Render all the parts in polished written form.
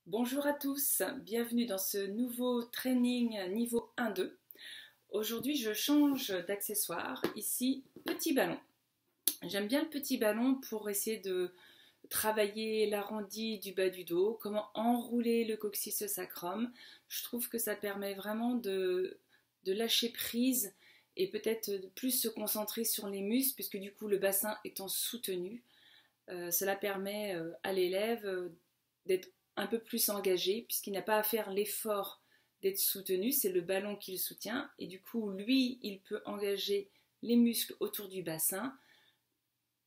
Bonjour à tous, bienvenue dans ce nouveau training niveau 1-2. Aujourd'hui, je change d'accessoire. Ici, petit ballon. J'aime bien le petit ballon pour essayer de travailler l'arrondi du bas du dos, comment enrouler le coccyx sacrum. Je trouve que ça permet vraiment de lâcher prise et peut-être de plus se concentrer sur les muscles, puisque du coup, le bassin étant soutenu, cela permet à l'élève d'être un peu plus engagé, puisqu'il n'a pas à faire l'effort d'être soutenu, c'est le ballon qui le soutient, et du coup, lui, il peut engager les muscles autour du bassin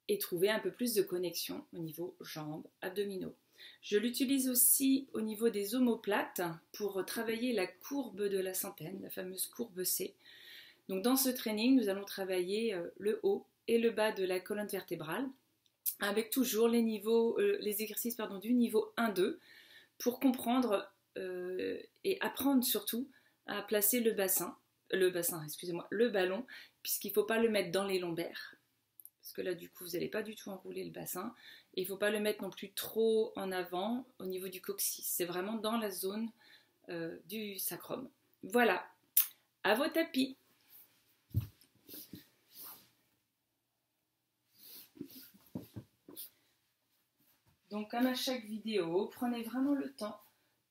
et trouver un peu plus de connexion au niveau jambes, abdominaux. Je l'utilise aussi au niveau des omoplates pour travailler la courbe de la centaine, la fameuse courbe C. Donc dans ce training, nous allons travailler le haut et le bas de la colonne vertébrale, avec toujours les exercices du niveau 1-2, pour comprendre et apprendre surtout à placer le ballon, puisqu'il ne faut pas le mettre dans les lombaires, parce que là du coup vous n'allez pas du tout enrouler le bassin, et il ne faut pas le mettre non plus trop en avant au niveau du coccyx, c'est vraiment dans la zone du sacrum. Voilà, à vos tapis. Donc comme à chaque vidéo, prenez vraiment le temps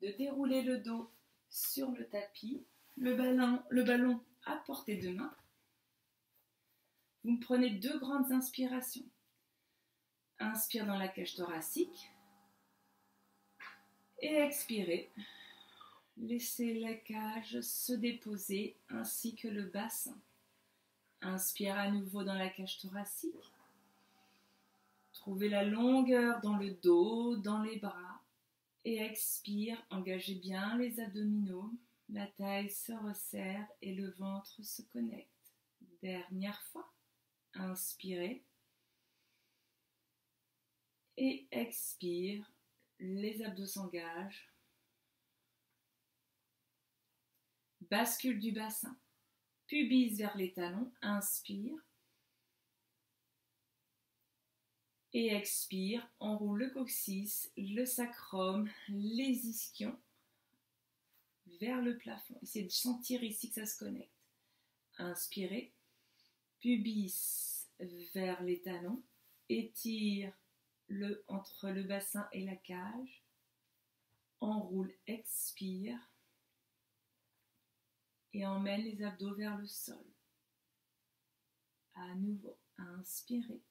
de dérouler le dos sur le tapis, le ballon à portée de main. Vous prenez 2 grandes inspirations. Inspire dans la cage thoracique et expirez. Laissez la cage se déposer ainsi que le bassin. Inspire à nouveau dans la cage thoracique. Trouvez la longueur dans le dos, dans les bras. Et expire, engagez bien les abdominaux. La taille se resserre et le ventre se connecte. Dernière fois. Inspirez. Et expire. Les abdos s'engagent. Bascule du bassin. Pubis vers les talons. Inspire. Et expire, enroule le coccyx, le sacrum, les ischions vers le plafond. Essayez de sentir ici que ça se connecte. Inspirez, pubis vers les talons, étire entre le bassin et la cage, enroule, expire et emmène les abdos vers le sol. À nouveau, inspirez.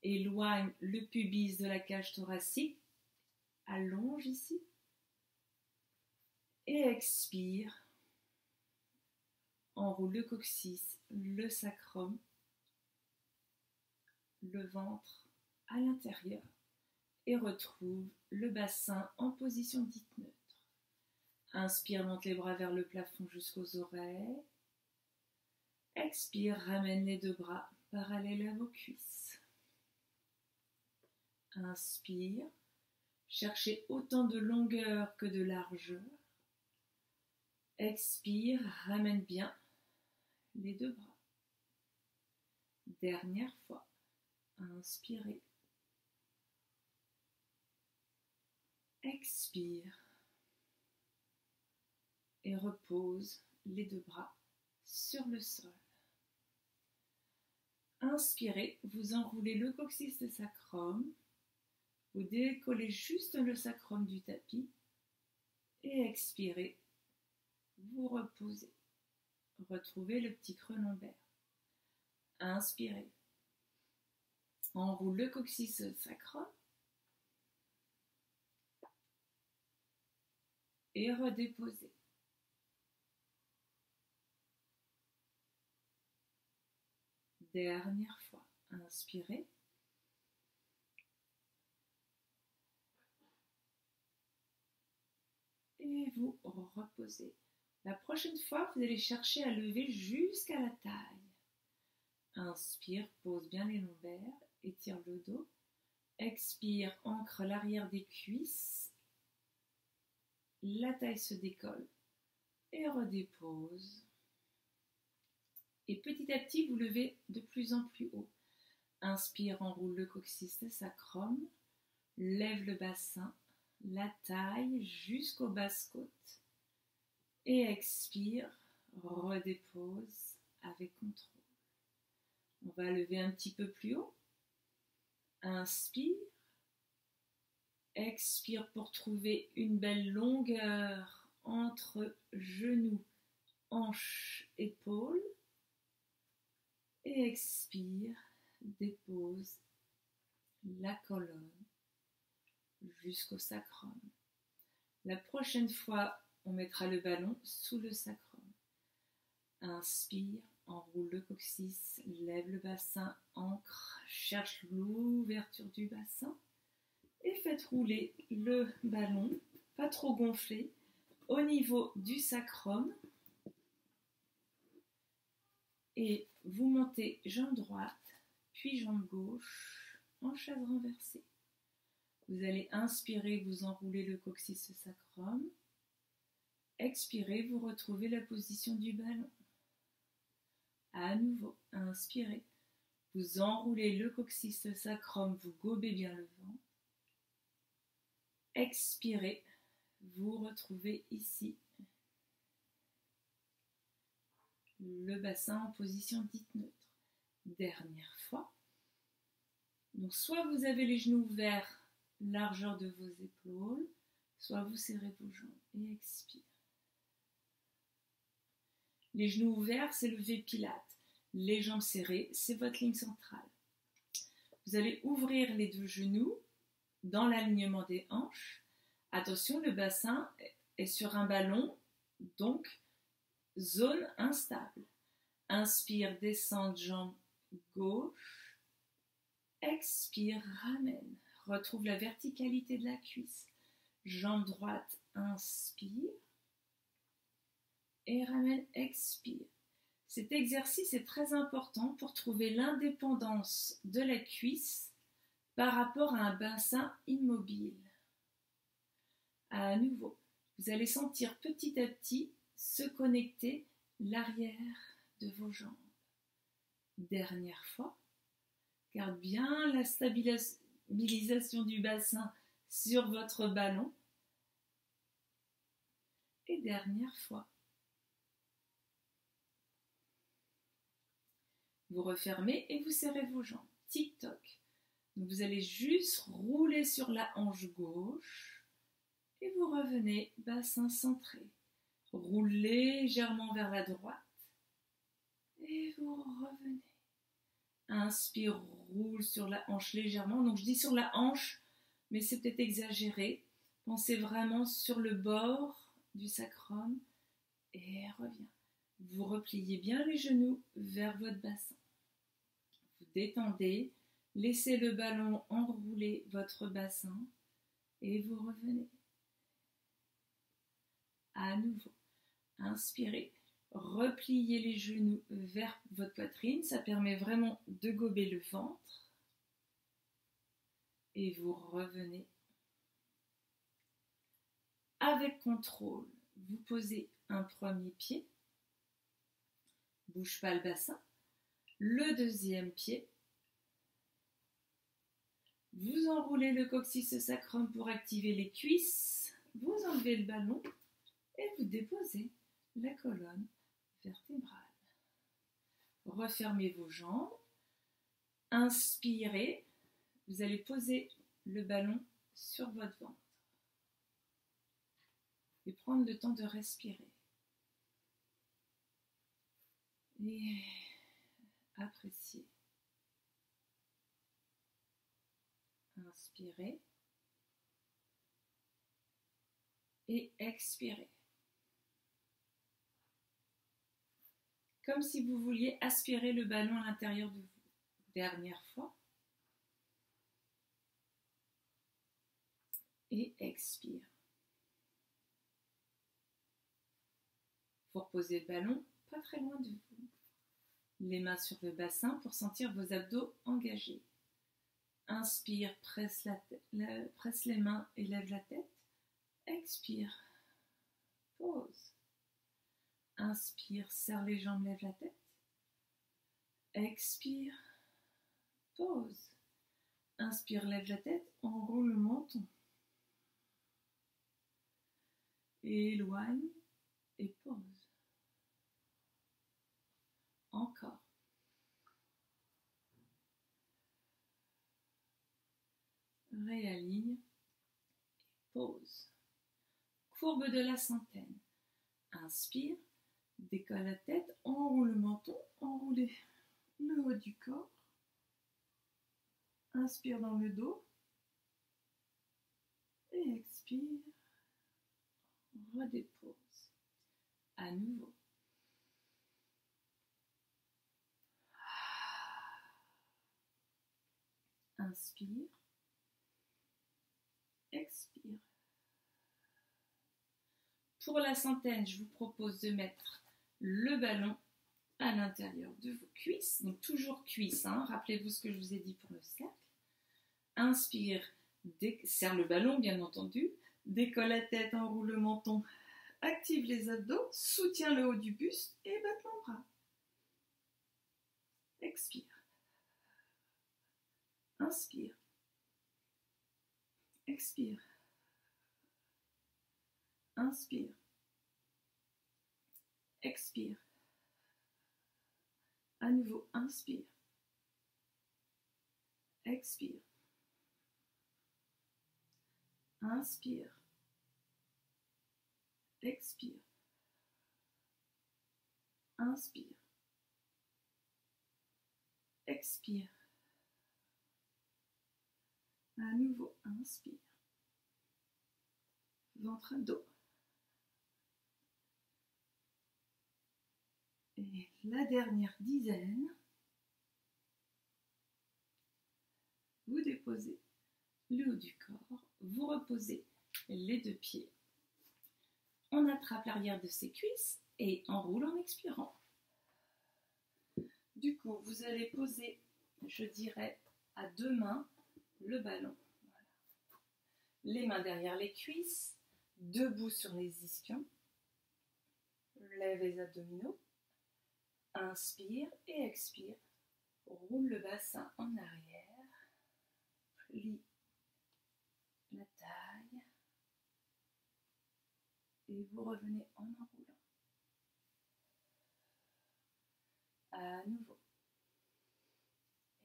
Éloigne le pubis de la cage thoracique, allonge ici, et expire, enroule le coccyx, le sacrum, le ventre à l'intérieur, et retrouve le bassin en position dite neutre. Inspire, monte les bras vers le plafond jusqu'aux oreilles, expire, ramène les 2 bras parallèles à vos cuisses. Inspire, cherchez autant de longueur que de largeur. Expire, ramène bien les 2 bras. Dernière fois, inspirez. Expire et repose les 2 bras sur le sol. Inspirez, vous enroulez le coccyx sacrum. Vous décollez juste le sacrum du tapis et expirez, vous reposez. Retrouvez le petit creux lombaire. Inspirez. Enroule le coccyx sacrum et redéposez. Dernière fois. Inspirez. Et vous reposez. La prochaine fois, vous allez chercher à lever jusqu'à la taille. Inspire, pose bien les lombaires, étire le dos. Expire, ancre l'arrière des cuisses. La taille se décolle et redépose. Et petit à petit, vous levez de plus en plus haut. Inspire, enroule le coccyx sacrum. Lève le bassin. la taille jusqu'aux basses côtes. Et expire, redépose avec contrôle. On va lever un petit peu plus haut. Inspire. Expire pour trouver une belle longueur entre genoux, hanches, épaules. Et expire, dépose la colonne jusqu'au sacrum. La prochaine fois, on mettra le ballon sous le sacrum. Inspire, enroule le coccyx, lève le bassin, ancre, cherche l'ouverture du bassin et faites rouler le ballon, pas trop gonflé, au niveau du sacrum. Et vous montez jambe droite, puis jambe gauche, en chaise renversée. Vous allez inspirer, vous enroulez le coccyx sacrum. Expirez, vous retrouvez la position du ballon. À nouveau, inspirez, vous enroulez le coccyx sacrum, vous gobez bien le ventre. Expirez, vous retrouvez ici le bassin en position dite neutre. Dernière fois. Donc soit vous avez les genoux ouverts, largeur de vos épaules, soit vous serrez vos jambes et expire. Les genoux ouverts, c'est le V-Pilate. Les jambes serrées, c'est votre ligne centrale. Vous allez ouvrir les deux genoux dans l'alignement des hanches. Attention, le bassin est sur un ballon, donc zone instable. Inspire, descente, jambe gauche. Expire, ramène. Retrouve la verticalité de la cuisse. Jambe droite, inspire. Et ramène, expire. Cet exercice est très important pour trouver l'indépendance de la cuisse par rapport à un bassin immobile. À nouveau, vous allez sentir petit à petit se connecter l'arrière de vos jambes. Dernière fois, garde bien la stabilisation du bassin sur votre ballon. Et dernière fois. Vous refermez et vous serrez vos jambes. Tic-toc. Vous allez juste rouler sur la hanche gauche et vous revenez bassin centré. Roulez légèrement vers la droite et vous revenez. Inspire, roule sur la hanche légèrement. Donc je dis sur la hanche, mais c'est peut-être exagéré. Pensez vraiment sur le bord du sacrum et reviens. Vous repliez bien les genoux vers votre bassin. Vous détendez, laissez le ballon enrouler votre bassin et vous revenez. À nouveau, inspirez, repliez les genoux vers votre poitrine, ça permet vraiment de gober le ventre. Et vous revenez. Avec contrôle, vous posez un premier pied. Bouge pas le bassin. Le deuxième pied. Vous enroulez le coccyx sacrum pour activer les cuisses. Vous enlevez le ballon et vous déposez la colonne vertébrale. Refermez vos jambes. Inspirez. Vous allez poser le ballon sur votre ventre. Et prendre le temps de respirer. Et appréciez. Inspirez. Et expirez. Comme si vous vouliez aspirer le ballon à l'intérieur de vous. Dernière fois. Et expire. Vous reposez le ballon pas très loin de vous. Les mains sur le bassin pour sentir vos abdos engagés. Inspire, presse les mains et lève la tête. Expire. Pause. Inspire, serre les jambes, lève la tête. Expire. Pause. Inspire, lève la tête, enroule le menton. éloigne et pose. Encore. Réaligne, pose. Courbe de la centaine. Inspire, décolle la tête, enroule le menton, enroulez le haut du corps. Inspire dans le dos. Et expire. Redépose. À nouveau. Inspire. Expire. Pour la centaine, je vous propose de mettre le ballon à l'intérieur de vos cuisses. Donc toujours cuisses, hein. Rappelez-vous ce que je vous ai dit pour le cercle. Inspire, serre le ballon bien entendu. Décolle la tête, enroule le menton. Active les abdos, soutiens le haut du buste et battement de bras. Expire. Inspire. Expire. Inspire. Expire. À nouveau, inspire. Expire. Inspire. Expire. Inspire. Expire. À nouveau, inspire. Ventre, dos. Et la dernière dizaine, vous déposez le haut du corps, vous reposez les deux pieds. On attrape l'arrière de ses cuisses et on roule en expirant. Du coup, vous allez poser, je dirais, à deux mains le ballon. Voilà. Les mains derrière les cuisses, debout sur les ischions. Lève les abdominaux. Inspire et expire. Roule le bassin en arrière. Plie la taille. Et vous revenez en enroulant. À nouveau.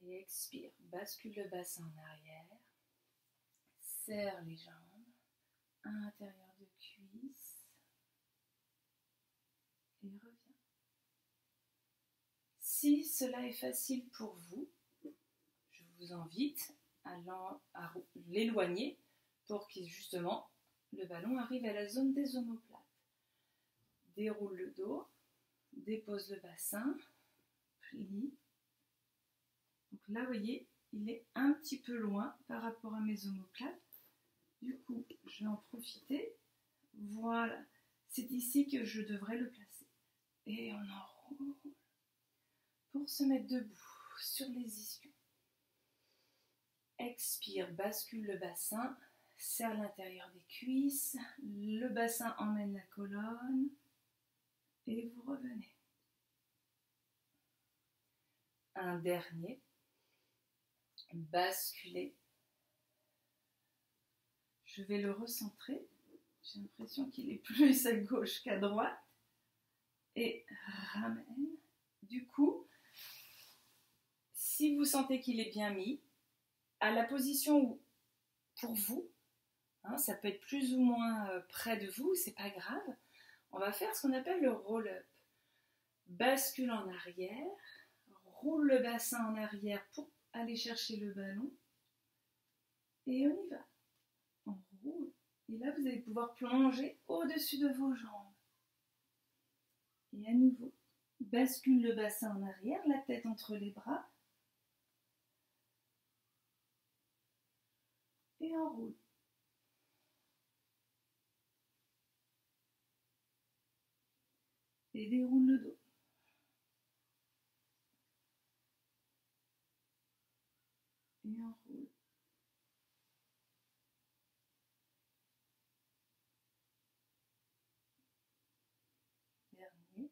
Et expire. Bascule le bassin en arrière. Serre les jambes. Intérieur de cuisse. Et reviens. Si cela est facile pour vous, je vous invite à l'éloigner pour que justement le ballon arrive à la zone des omoplates. Déroule le dos, dépose le bassin, plie. Donc là, vous voyez, il est un petit peu loin par rapport à mes omoplates. Du coup, je vais en profiter. Voilà, c'est ici que je devrais le placer. Et on enroule pour se mettre debout sur les ischions. Expire, bascule le bassin, serre l'intérieur des cuisses, le bassin emmène la colonne et vous revenez. Un dernier, basculez. Je vais le recentrer. J'ai l'impression qu'il est plus à gauche qu'à droite. Et ramène. Du coup, si vous sentez qu'il est bien mis, à la position où, pour vous, hein, ça peut être plus ou moins près de vous, c'est pas grave, on va faire ce qu'on appelle le roll-up. Bascule en arrière, roule le bassin en arrière pour aller chercher le ballon, et on y va. On roule, et là vous allez pouvoir plonger au-dessus de vos jambes. Et à nouveau, bascule le bassin en arrière, la tête entre les bras, et on roule. Et déroule le dos. Et on roule. Dernier.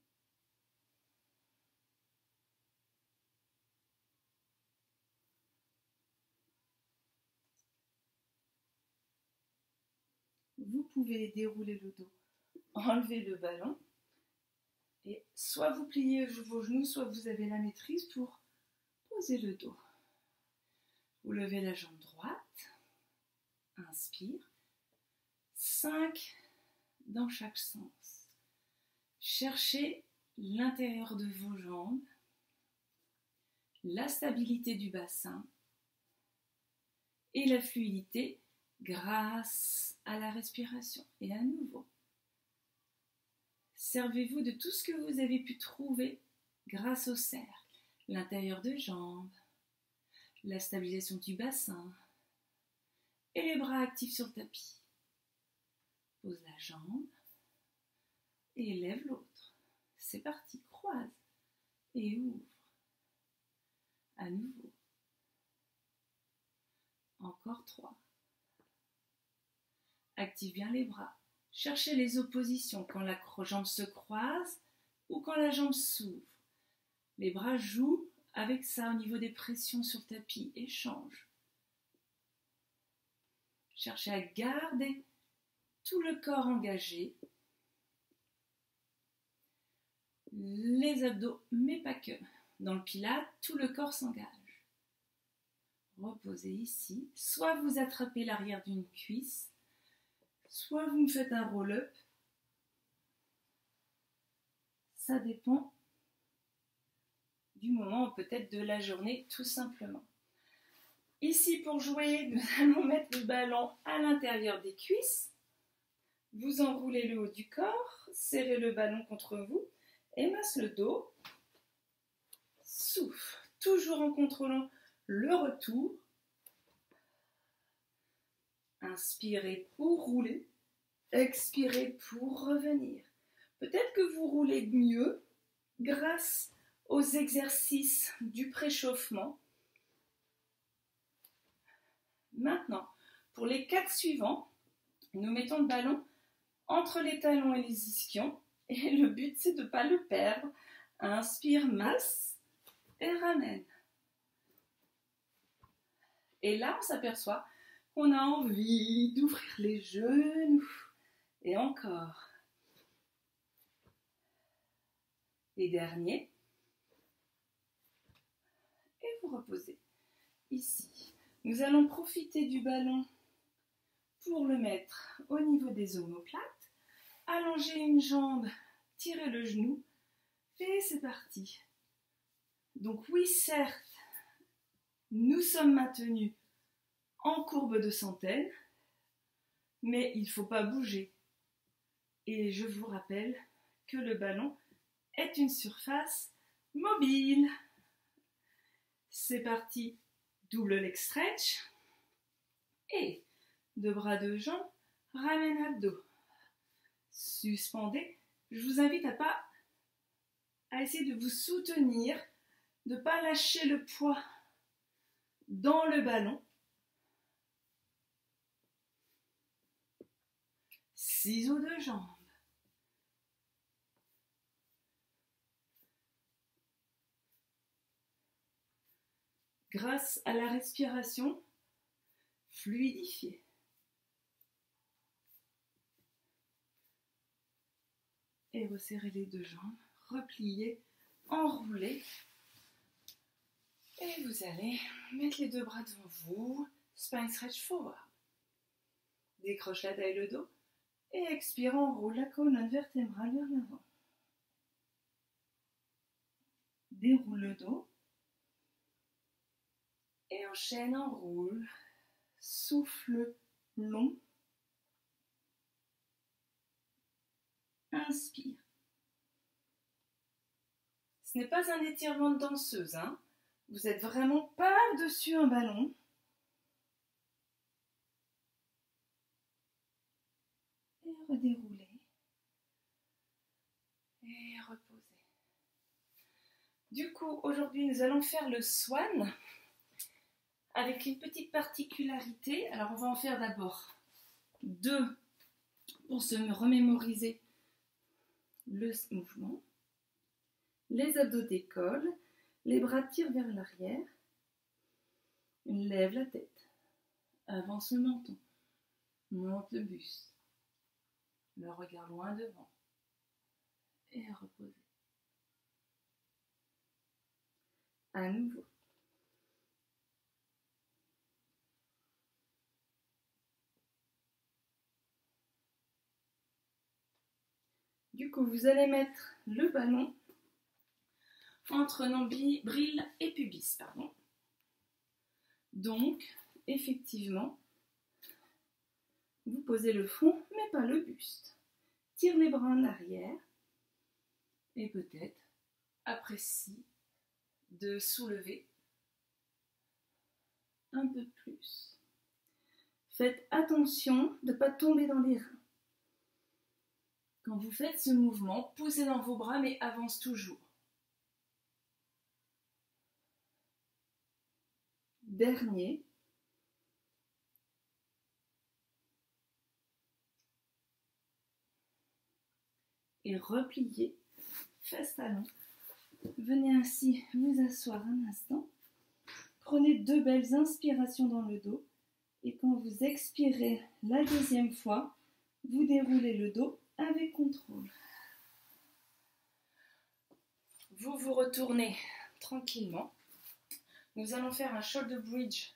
Vous pouvez dérouler le dos enlevez le ballon et soit vous pliez vos genoux, soit vous avez la maîtrise pour poser le dos. Vous levez la jambe droite, inspire, 5 dans chaque sens. Cherchez l'intérieur de vos jambes, la stabilité du bassin et la fluidité grâce à la respiration. Et à nouveau, servez-vous de tout ce que vous avez pu trouver grâce au cercle, l'intérieur de jambes, la stabilisation du bassin et les bras actifs sur le tapis. Pose la jambe et lève l'autre. C'est parti, croise et ouvre. À nouveau. Encore 3. Active bien les bras. Cherchez les oppositions quand la jambe se croise ou quand la jambe s'ouvre. Les bras jouent avec ça au niveau des pressions sur le tapis et changent. Cherchez à garder tout le corps engagé. Les abdos, mais pas que. Dans le pilate, tout le corps s'engage. Reposez ici. Soit vous attrapez l'arrière d'une cuisse, soit vous me faites un roll-up. Ça dépend du moment, peut-être de la journée, tout simplement. Ici, pour jouer, nous allons mettre le ballon à l'intérieur des cuisses. Vous enroulez le haut du corps, serrez le ballon contre vous, émasse le dos. Souffle, toujours en contrôlant le retour. Inspirez pour rouler, expirez pour revenir. Peut-être que vous roulez mieux grâce aux exercices du préchauffement. Maintenant, pour les 4 suivants, nous mettons le ballon entre les talons et les ischions et le but c'est de ne pas le perdre. Inspire, masse et ramène. Et là, on s'aperçoit qu'on a envie d'ouvrir les genoux. Et encore. Et dernier. Et vous reposez ici. Nous allons profiter du ballon pour le mettre au niveau des omoplates. Allonger une jambe, tirer le genou. Et c'est parti. Donc oui, certes, nous sommes maintenus en courbe de centaine, mais il ne faut pas bouger. Et je vous rappelle que le ballon est une surface mobile. C'est parti, double leg stretch. Et 2 bras, 2 jambes, ramène abdos. Suspendez. Je vous invite à essayer de vous soutenir, de ne pas lâcher le poids dans le ballon. 6 de jambes. Grâce à la respiration, fluidifiée. Et resserrez les 2 jambes, repliez, enroulez. Et vous allez mettre les 2 bras devant vous, spine stretch forward. Décroche la taille, le dos. Et expire, enroule la colonne vertébrale vers l'avant. Déroule le dos. Et enchaîne, enroule. Souffle long. Inspire. Ce n'est pas un étirement de danseuse, hein. Vous n'êtes vraiment pas dessus un ballon. Et redéroulez. Et reposez. Du coup, aujourd'hui, nous allons faire le swan avec une petite particularité. Alors, on va en faire d'abord 2 pour se remémoriser le mouvement. Les abdos décollent, les bras tirent vers l'arrière, lève la tête, avance le menton, monte le buste. Le regard loin devant. Et reposer. À nouveau. Du coup, vous allez mettre le ballon entre nombril et pubis, pardon. Donc, effectivement, vous posez le front, mais pas le buste. Tire les bras en arrière et peut-être apprécie de soulever un peu plus. Faites attention de ne pas tomber dans les reins. Quand vous faites ce mouvement, poussez dans vos bras, mais avance toujours. Dernier. Et repliez, fesses talons. Venez ainsi vous asseoir un instant. Prenez 2 belles inspirations dans le dos. Et quand vous expirez la deuxième fois, vous déroulez le dos avec contrôle. Vous vous retournez tranquillement. Nous allons faire un shoulder bridge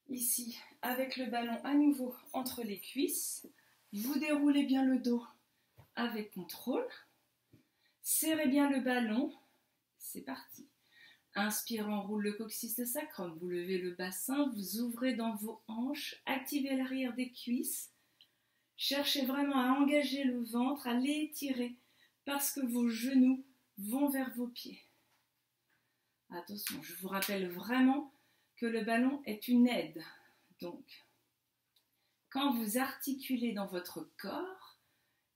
ici avec le ballon à nouveau entre les cuisses. Vous déroulez bien le dos avec contrôle. Serrez bien le ballon. C'est parti. Inspire, enroule le coccyx, le sacrum. Vous levez le bassin, vous ouvrez dans vos hanches. Activez l'arrière des cuisses. Cherchez vraiment à engager le ventre, à l'étirer parce que vos genoux vont vers vos pieds. Attention, je vous rappelle vraiment que le ballon est une aide. Donc, quand vous articulez dans votre corps,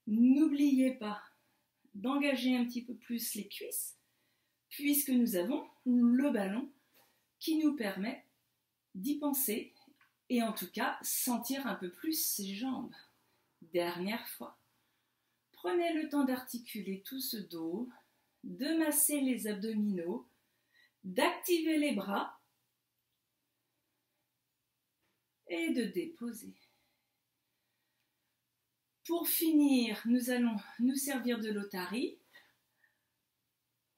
n'oubliez pas d'engager un petit peu plus les cuisses, puisque nous avons le ballon qui nous permet d'y penser et en tout cas sentir un peu plus ses jambes. Dernière fois. Prenez le temps d'articuler tout ce dos, de masser les abdominaux, d'activer les bras et de déposer. Pour finir, nous allons nous servir de l'Otari.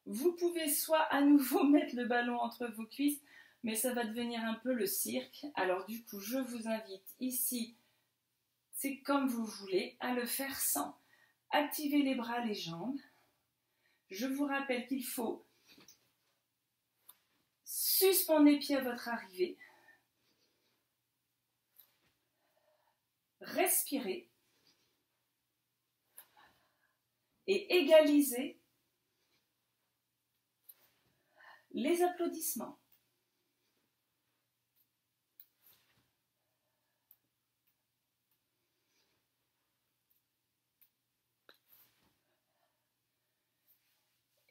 Vous pouvez soit à nouveau mettre le ballon entre vos cuisses, mais ça va devenir un peu le cirque. Alors du coup, je vous invite ici, c'est comme vous voulez, à le faire sans activer les bras, les jambes. Je vous rappelle qu'il faut suspendre les pieds à votre arrivée. Respirer. Et égaliser les applaudissements.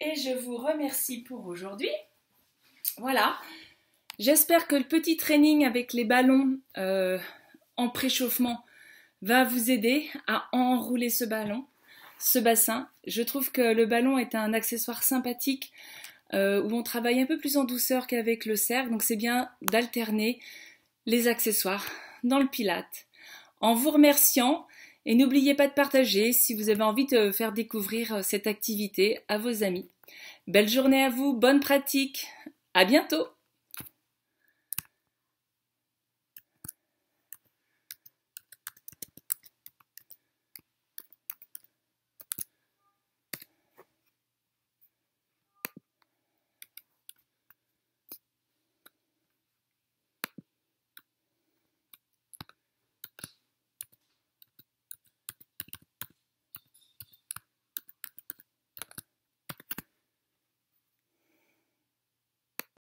Et je vous remercie pour aujourd'hui. Voilà. J'espère que le petit training avec les ballons en préchauffement va vous aider à enrouler ce bassin. Je trouve que le ballon est un accessoire sympathique où on travaille un peu plus en douceur qu'avec le cercle. Donc c'est bien d'alterner les accessoires dans le Pilate. En vous remerciant, et n'oubliez pas de partager si vous avez envie de faire découvrir cette activité à vos amis. Belle journée à vous, bonne pratique, à bientôt!